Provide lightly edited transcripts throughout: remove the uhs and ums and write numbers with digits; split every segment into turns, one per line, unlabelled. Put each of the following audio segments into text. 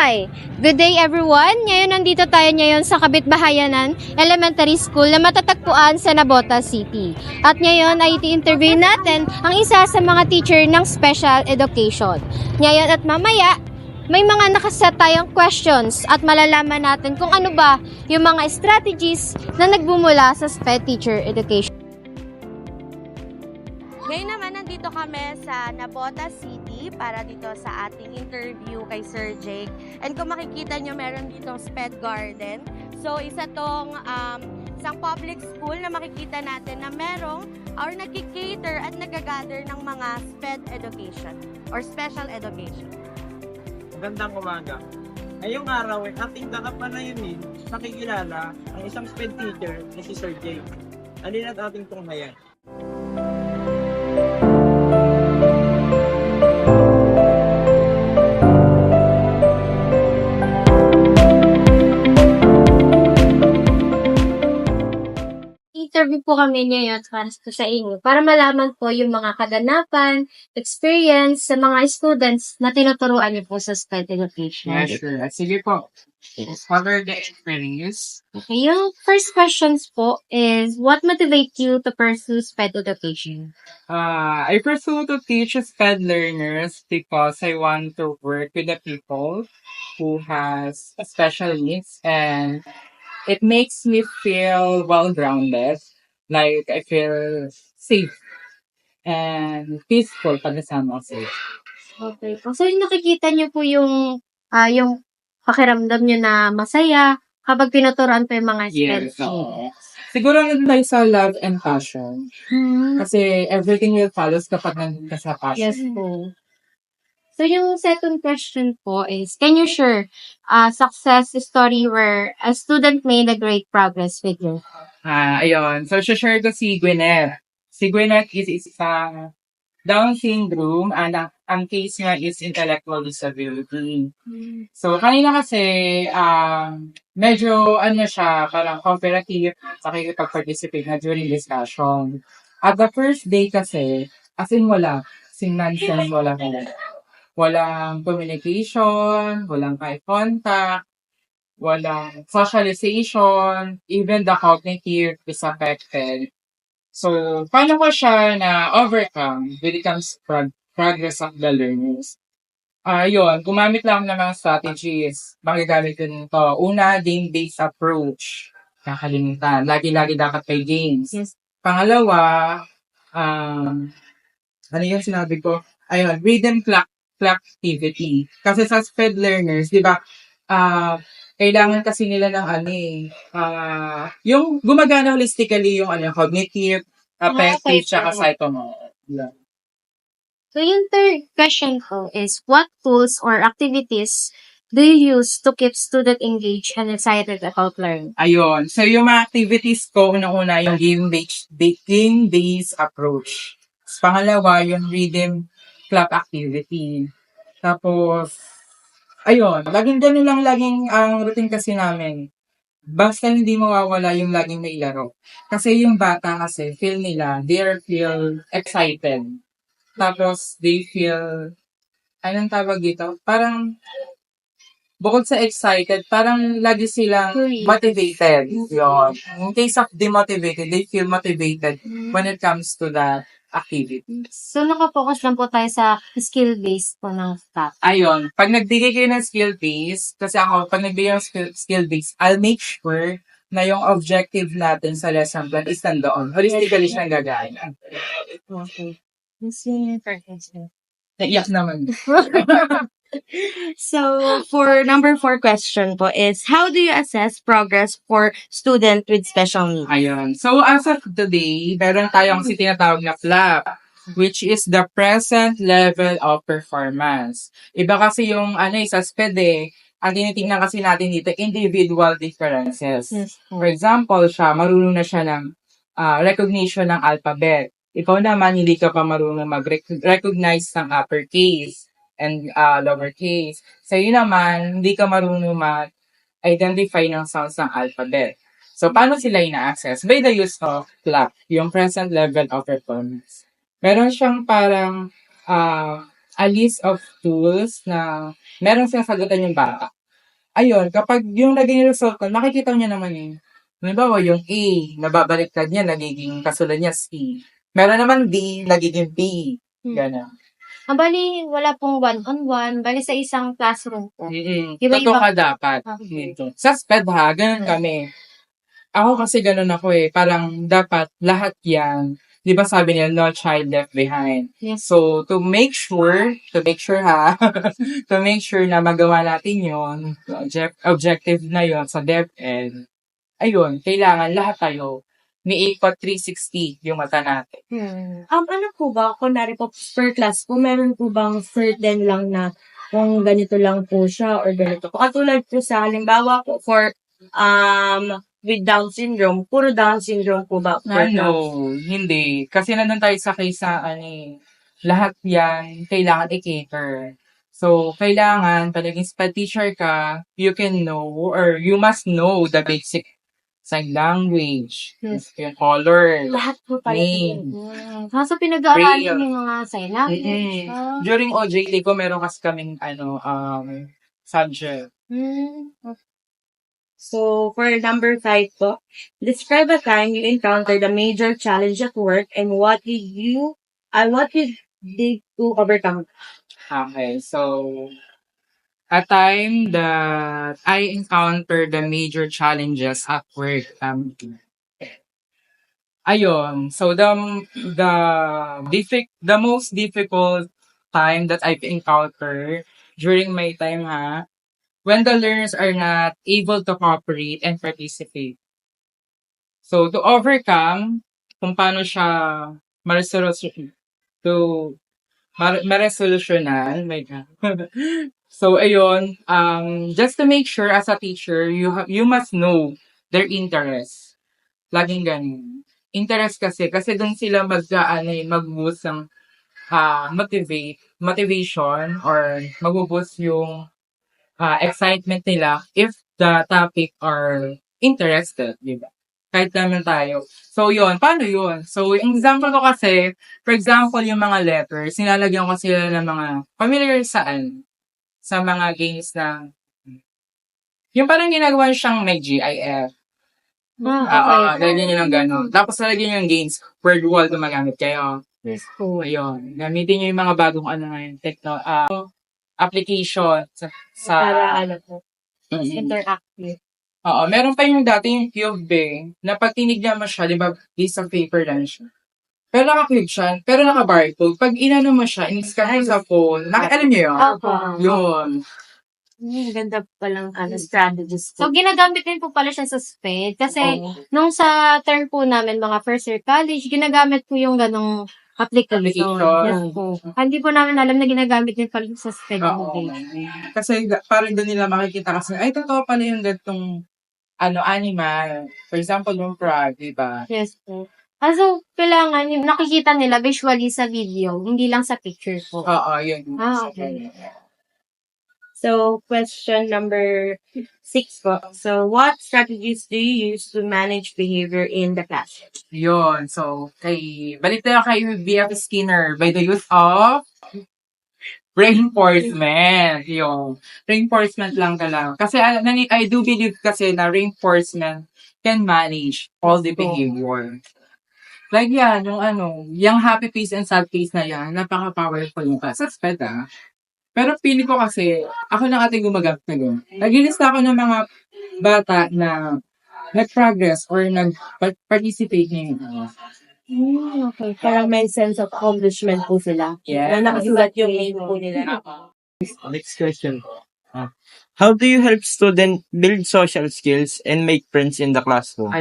Hi! Good day everyone! Ngayon nandito tayo ngayon sa Kabitbahayanan Elementary School na matatagpuan sa Nabota City. At ngayon ay i-interview natin ang isa sa mga teacher ng special education. Ngayon at mamaya, may mga nakaset tayong questions at malalaman natin kung ano ba yung mga strategies na nagbumula sa SPED teacher education. Ngayon naman, nandito kami sa Nabota City para dito sa ating interview kay Sir Jake. And kung makikita nyo, meron dito SPED Garden. So, isa tong isang public school na makikita natin na merong or nagki-cater at nagagather ng mga SPED education or special education.
Magandang umaga. Ngayong araw ay ating kakapanayanin nakikilala ang isang SPED teacher na si Sir Jake. Alin at ating tunghayan.
Interview po kami ngayon para sa inyo para malaman po yung mga kaganapan, experience sa mga students na tinuturuan niyo po sa SPED education.
Yeah, sure. Sige po. What are the experience?
Okay, yung first questions po is, what motivates you to pursue SPED education?
I pursue to teach SPED learners because I want to work with the people who has special needs, and it makes me feel well-grounded. Like, I feel safe and peaceful pag nasama ako.
Okay po. So, yung nakikita niyo po yung pakiramdam niyo na masaya kapag tinuturuan po yung mga SPED.
Yes, oo. Siguro nandun tayo sa love and passion. Kasi everything will follows kapag nandun ka sa passion.
Yes po. So, yung second question po is, can you share a success story where a student made a great progress with you?
Ayun. So, share ko si Gwyneth. Si Gwyneth is isang Down syndrome, and ang case niya is intellectual disability. So, kanina kasi, medyo, siya, parang cooperative, pakikipag-participate na during discussion. At the first day kasi, as in wala, nonsense, walang communication, walang eye contact, walang socialization, even the cognitive is affected. So, paano ko siya na-overcome when it comes to progress of the learners? Yun, gumamit lang ng mga strategies. Magagamit ko nito. Una, game-based approach. Kakalimutan. Lagi-lagi dapat may games.
Yes.
Pangalawa, ano yung sinabi ko? Ayun, rhythm clock activity. Kasi sa SPED learners, di ba, kailangan kasi nila ng yung gumagana holistically yung cognitive, affective, tsaka psychomotor.
So, yung third question ko is, what tools or activities do you use to keep student engaged and excited about learning?
Ayun. So, yung mga activities ko, unang-una yung game-based approach. Pangalawa, yung rhythm clock activity. Tapos, ayun, laging ang routine kasi namin. Basta hindi mawawala yung laging may laro. Kasi yung bata kasi, they feel excited. Tapos, they feel, anong tawag dito? Parang, bukod sa excited, parang lagi silang motivated. Yun. In case of demotivated, they feel motivated when it comes to the activities.
So, nakapokus lang po tayo sa skill-based po ng staff.
Ayun, pag nagbigay kayo ng skill-based, kasi ako, pag nagbigay ng skill-based, I'll make sure na yung objective natin sa lesson plan is nandoon. Holistically siyang gagana.
Okay. That's yung question.
Naiyak naman.
So, for number 4 question po is, how do you assess progress for student with special needs?
Ayun. So, as of today, meron tayong tinatawag na FLAP, which is the present level of performance. Iba kasi yung sa SPED ang tinitingnan kasi natin dito, individual differences.
Yes.
For example, marunong na siya ng recognition ng alphabet. Ikaw naman, hindi ka pa marunong mag-recognize ng uppercase and lowercase. So, yun naman, hindi ka marunong mag-identify ng sounds ng alphabet. So, paano sila ina-access? By the use of FLAP, yung present level of performance. Meron siyang parang a list of tools na meron sinasagutan yung bata. Ayun, kapag yung naging result ko, makikita niya naman yun. Halimbawa, yung A, nababaliktad niya, nagiging kasunod niya C. Meron naman D, nagiging B. Gano'n.
Bali, wala pong one-on-one. Bali, sa isang classroom po.
Totoo
Iba-iba.
ka dapat.
Okay.
Dito. Sa SPED ha, ganun kami. Ako kasi ganun ako parang dapat lahat yan. Di ba sabi nila, no child left behind.
Yes.
So, to make sure ha, to make sure na magawa natin yon objective na yon sa DepEd, ayun, kailangan lahat tayo niikot 360 yung mata natin.
Ano po ba, kunwari po, per class po, meron po bang certain lang na kung ganito lang po siya or ganito po? Katulad po sa halimbawa po for with Down syndrome, puro Down syndrome po ba per class?
No, hindi. Kasi nandun tayo sa lahat yan, kailangan i-cater. So, kailangan, pag naging SPED teacher ka, you can know, or you must know the basic sign language,
Yes.
yung color,
Lahat po pala.
name.
Kaso pinag-aaralan
Braille.
yung mga sign language.
During OJT ko, meron kasi kaming, subject.
So, for number 5 po, describe a time you encountered a major challenge at work and what you did to overcome?
Okay, so, a time that I encountered the major challenges at work. Ayun, so the most difficult time that I've encountered during my time when the learners are not able to cooperate and participate. So to overcome kung paano siya maresolusyonan, my God. So ayun, just to make sure as a teacher, you must know their interests. Laging ganun. Interest kasi doon sila mag-boost ng motivation or mag-boost yung excitement nila if the topic are interested, di ba? Kahit naman tayo. So, yun. Paano yun? So, yung example ko kasi, for example, yung mga letters, nilalagyan ko sila ng mga familiar saan? Sa mga games na, yung parang ginagawa siyang may GIF. Lalagyan nyo ng gano'n. Tapos lalagyan nyo ng games, word wall gumagamit kayo.
Yes.
So, ayun. Gamitin nyo yung mga bagong ngayon, application
Para po,
Mm-mm.
interactive.
Oo, meron pa yung dati yung Cube na pag tinignan mo siya, di ba, piece of paper lang siya. Pero naka-cube siya, pero naka-barcode. Pag inano mo siya, in-scan mo sa phone, alam nyo yun?
Opo.
Yun.
Ganda palang strategies
So,
po.
ginagamit din po pala siya sa SPED. Kasi,
Oo.
nung sa term po namin, mga first year college, ginagamit po yung ganong application.
Application.
Yes po. Hindi po namin alam na ginagamit din pala sa SPED.
Oo. Kasi parang doon nila makikita kasi, ay, totoo pala yung gatong animal. For example, yung frog, di ba?
Yes po. So, kailangan yung nakikita nila visually sa video, hindi lang sa picture po.
Oo, yun.
Okay.
So, question number 6 po. So, what strategies do you use to manage behavior in the class?
Yun. So, balik tayo kay B.F. Skinner by the use of reinforcement. Yung reinforcement lang talaga. Kasi I do believe kasi na reinforcement can manage all the behavior. Like yan, yung happy face and sad face na yan, napaka-powerful yung suspect Pero pili ko kasi, ako lang ating gumagamit na gano'n. Nag-lista ako ng mga bata na nag-progress or nag-participate ngayon.
Okay. Parang may sense of accomplishment po sila.
Yeah.
Na nakasulat yung name po nila.
Next question. How do you help student build social skills and make friends in the classroom?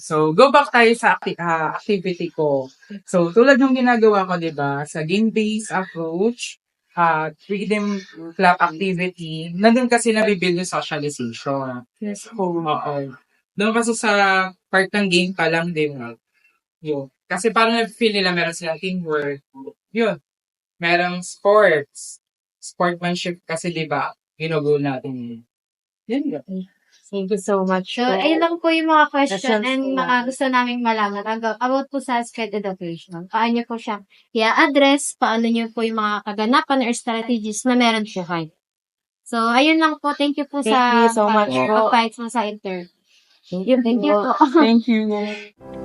So, go back tayo sa activity ko. So, tulad ng ginagawa ko, di ba, sa game-based approach, rhythm club activity, nandun kasi nabibuild yung socialization.
Yes
Oo. Doon kasi sa part ng game pa lang din. Yun. Kasi parang na-feel nila meron silang teamwork. Yun. Merong sports. Sportsmanship kasi, di ba, ginugo natin. Yan.
Thank you so much.
So, ayun lang po yung mga question
Questions
and
po.
mga gusto namin malaman about po sa SPED education. Paano nyo po siya i-address, paano nyo po yung mga kaganapan or strategies na meron siya kayo. So, ayun lang po. Thank you po
Thank you so much po.
pag-fight mo sa interview.
Thank you
Thank you po.
Thank you.